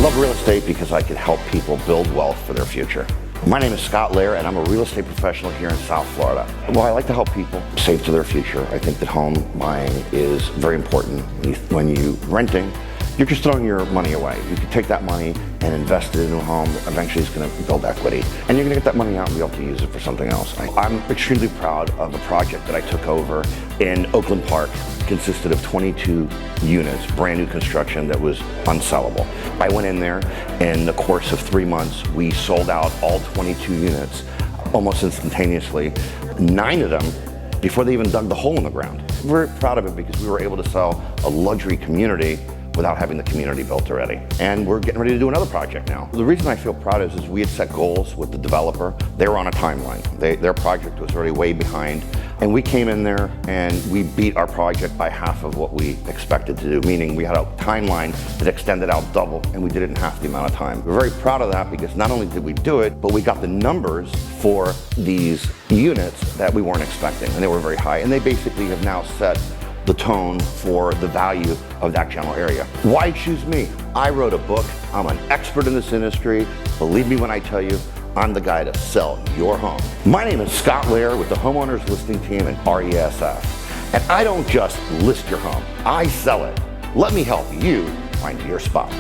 love real estate because I can help people build wealth for their future. My name is Scott Lehr, and I'm a real estate professional here in South Florida. Well, I like to help people save to their future. I think that home buying is very important. When you're renting, you're just throwing your money away. You can take that money and invest it in a home that eventually is going to build equity. And you're going to get that money out and be able to use it for something else. I'm extremely proud of a project that I took over in Oakland Park. It consisted of 22 units, brand new construction that was unsellable. I went in there, in the course of 3 months, we sold out all 22 units almost instantaneously, 9 of them before they even dug the hole in the ground. We're proud of it because we were able to sell a luxury community without having the community built already. And we're getting ready to do another project now. The reason I feel proud is we had set goals with the developer. They were on a timeline. Their project was already way behind. And we came in there and we beat our project by half of what we expected to do, meaning we had a timeline that extended out double and we did it in half the amount of time. We're very proud of that because not only did we do it, but we got the numbers for these units that we weren't expecting, and they were very high. And they basically have now set the tone for the value of that general area. Why choose me? I wrote a book. I'm an expert in this industry. Believe me when I tell you, I'm the guy to sell your home. My name is Scott Lehr with the Homeowners Listing Team at RESF. And I don't just list your home, I sell it. Let me help you find your spot.